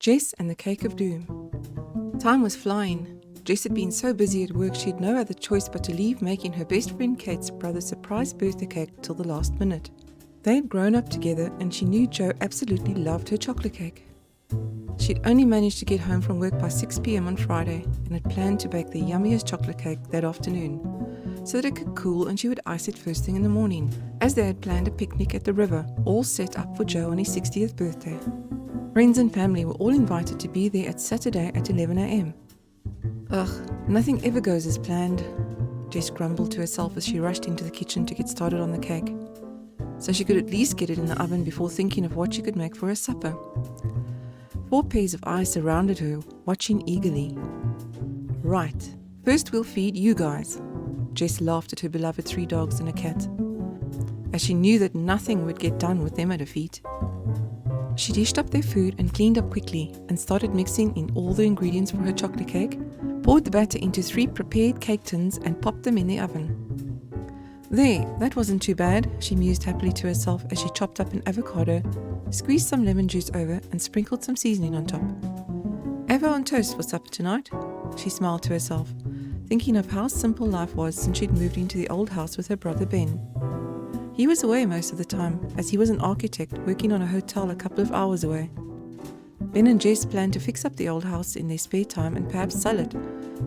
Jess and the Cake of Doom. Time was flying. Jess had been so busy at work she had no other choice but to leave making her best friend Kate's brother's surprise birthday cake till the last minute. They had grown up together and she knew Joe absolutely loved her chocolate cake. She'd only managed to get home from work by 6 p.m. on Friday and had planned to bake the yummiest chocolate cake that afternoon so that it could cool and she would ice it first thing in the morning, as they had planned a picnic at the river, all set up for Joe on his 60th birthday. Friends and family were all invited to be there at Saturday at 11 a.m. Ugh, nothing ever goes as planned, Jess grumbled to herself as she rushed into the kitchen to get started on the cake, so she could at least get it in the oven before thinking of what she could make for her supper. 4 pairs of eyes surrounded her, watching eagerly. Right, first we'll feed you guys. Jess laughed at her beloved 3 dogs and a cat, as she knew that nothing would get done with them at her feet. She dished up their food and cleaned up quickly and started mixing in all the ingredients for her chocolate cake, poured the batter into 3 prepared cake tins and popped them in the oven. There, that wasn't too bad, she mused happily to herself as she chopped up an avocado, squeezed some lemon juice over and sprinkled some seasoning on top. Avo on toast for supper tonight, she smiled to herself, thinking of how simple life was since she'd moved into the old house with her brother Ben. He was away most of the time, as he was an architect working on a hotel a couple of hours away. Ben and Jess planned to fix up the old house in their spare time and perhaps sell it,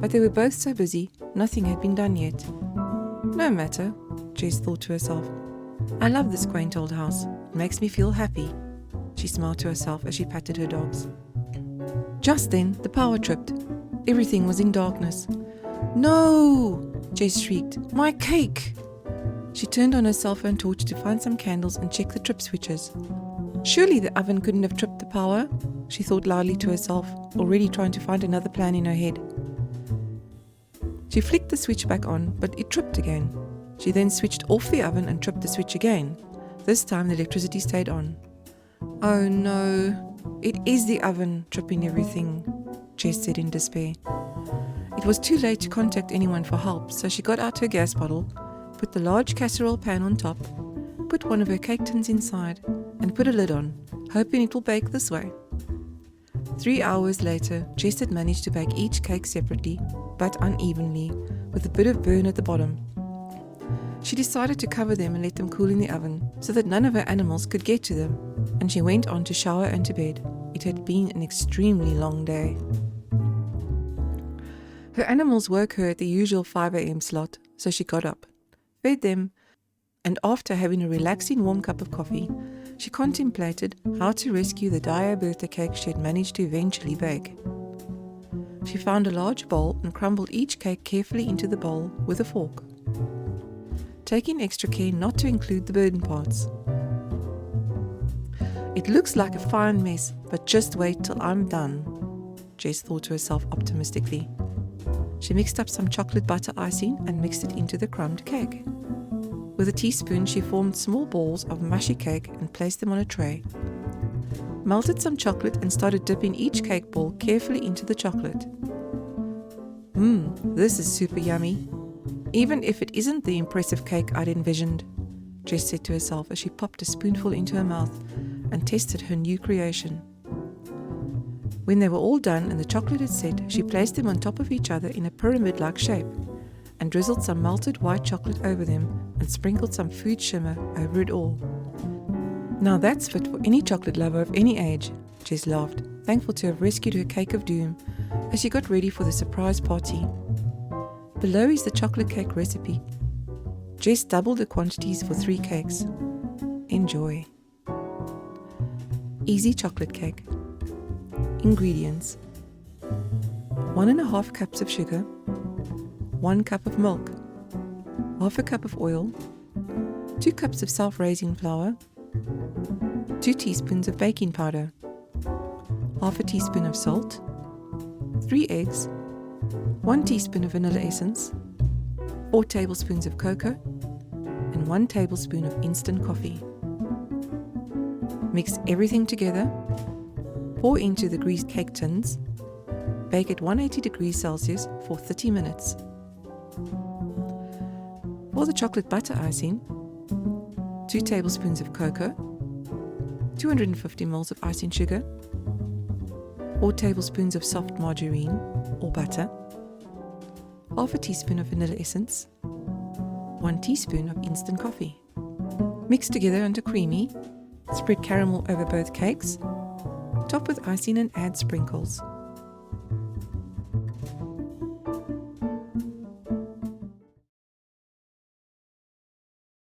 but they were both so busy, nothing had been done yet. No matter, Jess thought to herself. I love this quaint old house. It makes me feel happy. She smiled to herself as she patted her dogs. Just then, the power tripped. Everything was in darkness. No! Jess shrieked. My cake! She turned on her cell phone torch to find some candles and check the trip switches. Surely the oven couldn't have tripped the power, she thought loudly to herself, already trying to find another plan in her head. She flicked the switch back on, but it tripped again. She then switched off the oven and tripped the switch again. This time the electricity stayed on. Oh no, it is the oven tripping everything, Jess said in despair. It was too late to contact anyone for help, so she got out her gas bottle, put the large casserole pan on top, put one of her cake tins inside, and put a lid on, hoping it will bake this way. 3 hours later, Jess had managed to bake each cake separately, but unevenly, with a bit of burn at the bottom. She decided to cover them and let them cool in the oven, so that none of her animals could get to them, and she went on to shower and to bed. It had been an extremely long day. Her animals woke her at the usual 5 a.m. slot, so she got up, fed them, and after having a relaxing warm cup of coffee, she contemplated how to rescue the dire birthday cake she had managed to eventually bake. She found a large bowl and crumbled each cake carefully into the bowl with a fork, taking extra care not to include the burden parts. It looks like a fine mess, but just wait till I'm done, Jess thought to herself optimistically. She mixed up some chocolate butter icing and mixed it into the crumbed cake. With a teaspoon, she formed small balls of mushy cake and placed them on a tray. Melted some chocolate and started dipping each cake ball carefully into the chocolate. This is super yummy. Even if it isn't the impressive cake I'd envisioned, Jess said to herself as she popped a spoonful into her mouth and tested her new creation. When they were all done and the chocolate had set, she placed them on top of each other in a pyramid-like shape and drizzled some melted white chocolate over them and sprinkled some food shimmer over it all. Now that's fit for any chocolate lover of any age, Jess laughed, thankful to have rescued her cake of doom as she got ready for the surprise party. Below is the chocolate cake recipe. Jess doubled the quantities for 3 cakes. Enjoy. Easy chocolate cake. Ingredients: 1.5 cups of sugar, 1 cup of milk, half a cup of oil, 2 cups of self-raising flour, 2 teaspoons of baking powder, half a teaspoon of salt, 3 eggs, 1 teaspoon of vanilla essence, 4 tablespoons of cocoa, and 1 tablespoon of instant coffee. Mix everything together, pour into the greased cake tins, bake at 180 degrees Celsius for 30 minutes. For the chocolate butter icing, 2 tablespoons of cocoa, 250 ml of icing sugar, 4 tablespoons of soft margarine or butter, half a teaspoon of vanilla essence, 1 teaspoon of instant coffee. Mix together until creamy. Spread caramel over both cakes. Top with icing and add sprinkles.